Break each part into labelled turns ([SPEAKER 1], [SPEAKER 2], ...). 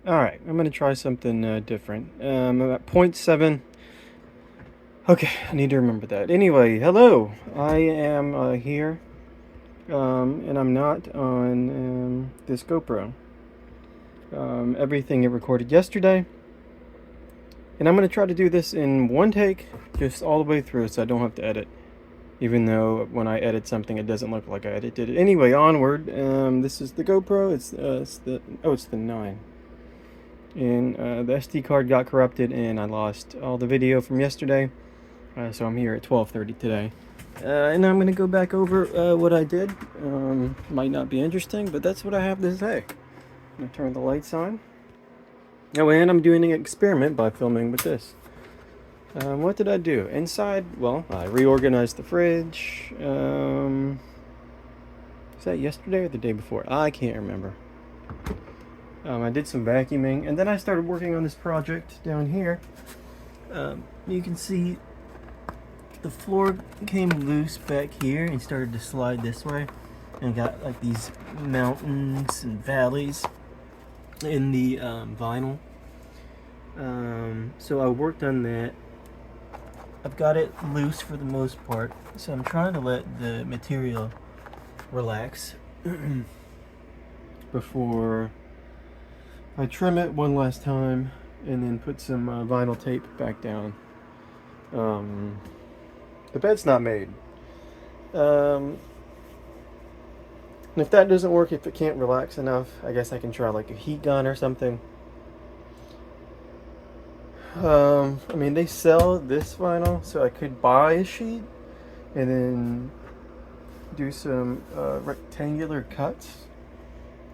[SPEAKER 1] Alright, I'm gonna try something different. I'm at point 0.7. Okay, I need to remember that. Anyway, hello! I am here, and I'm not on this GoPro. Everything I recorded yesterday. And I'm gonna try to do this in one take, just all the way through, so I don't have to edit. Even though when I edit something, it doesn't look like I edited it. Anyway, onward. This is the GoPro. It's the 9. And the SD card got corrupted and I lost all the video from yesterday, so I'm here at 12:30 today, and I'm gonna go back over what I did. Might not be interesting, but that's what I have to say. I'm gonna turn the lights on. Oh, and I'm doing an experiment by filming with this. What did I do inside? Well, I reorganized the fridge. Was that yesterday or the day before? I can't remember. I did some vacuuming, and then I started working on this project down here. You can see the floor came loose back here and started to slide this way, and got like these mountains and valleys in the vinyl. So I worked on that. I've got it loose for the most part, so I'm trying to let the material relax before I trim it one last time and then put some vinyl tape back down. The bed's not made. And if that doesn't work, if it can't relax enough, I guess I can try like a heat gun or something. I mean, they sell this vinyl, so I could buy a sheet and then do some rectangular cuts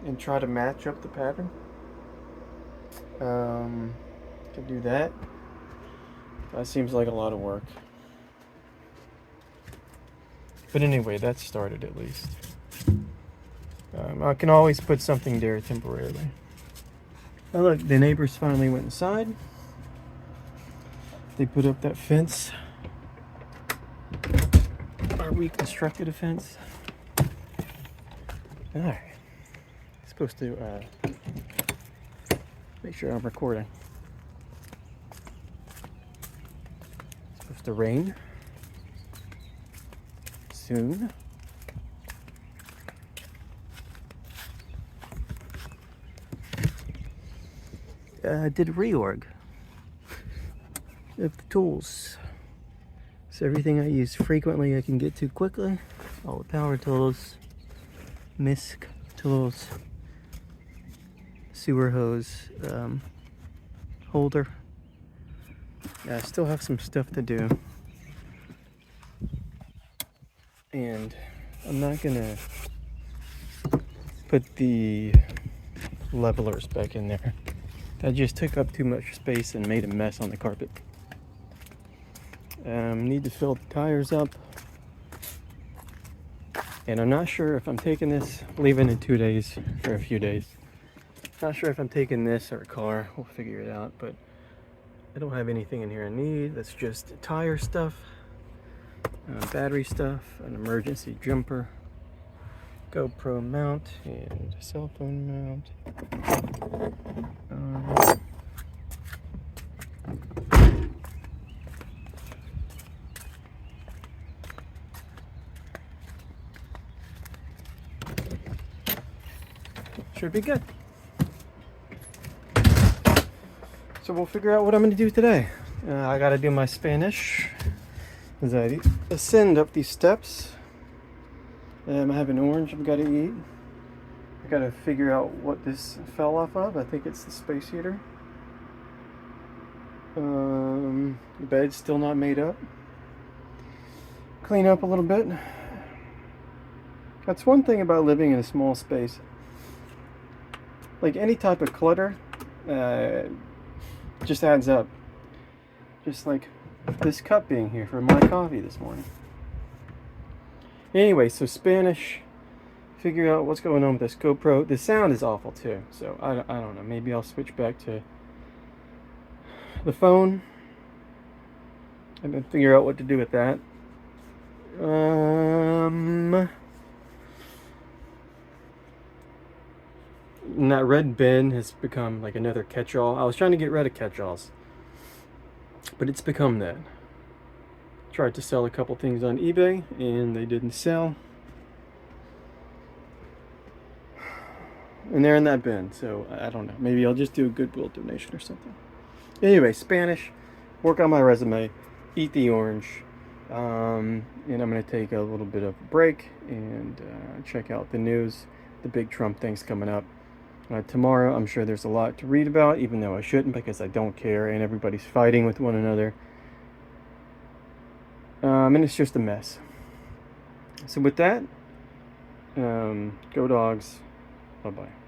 [SPEAKER 1] and try to match up the pattern. Could do that. That seems like a lot of work. But anyway, that started at least. I can always put something there temporarily. Oh look, the neighbors finally went inside. They put up that fence. Or reconstructed a fence. Alright. Supposed to make sure I'm recording. It's supposed to rain soon. I did a reorg of the tools. So everything I use frequently I can get to quickly. All the power tools, misc tools, sewer hose holder. I still have some stuff to do. And I'm not gonna put the levelers back in there. That just took up too much space and made a mess on the carpet. Need to fill the tires up. And I'm not sure if I'm taking this, leaving in 2 days for a few days. Not sure if I'm taking this or a car. We'll figure it out, but I don't have anything in here I need. That's just tire stuff, battery stuff, an emergency jumper, GoPro mount, and a cell phone mount. Should be good. So we'll figure out what I'm going to do today. I got to do my Spanish as I ascend up these steps. I have an orange I've got to eat. I got to figure out what this fell off of. I think it's the space heater. The bed's still not made up. Clean up a little bit. That's one thing about living in a small space. Like any type of clutter just adds up. Just like this cup being here for my coffee this morning. Anyway, so Spanish, figure out what's going on with this GoPro. The sound is awful too, so I don't know. Maybe I'll switch back to the phone and then figure out what to do with that. And that red bin has become like another catch-all. I was trying to get rid of catch-alls, but it's become that. Tried to sell a couple things on eBay and they didn't sell. And they're in that bin, so I don't know. Maybe I'll just do a Goodwill donation or something. Anyway, Spanish, work on my resume, eat the orange, and I'm going to take a little bit of a break and check out the news. The big Trump thing's coming up. Tomorrow, I'm sure there's a lot to read about, even though I shouldn't because I don't care and everybody's fighting with one another. And it's just a mess. So with that, go dogs. Bye-bye.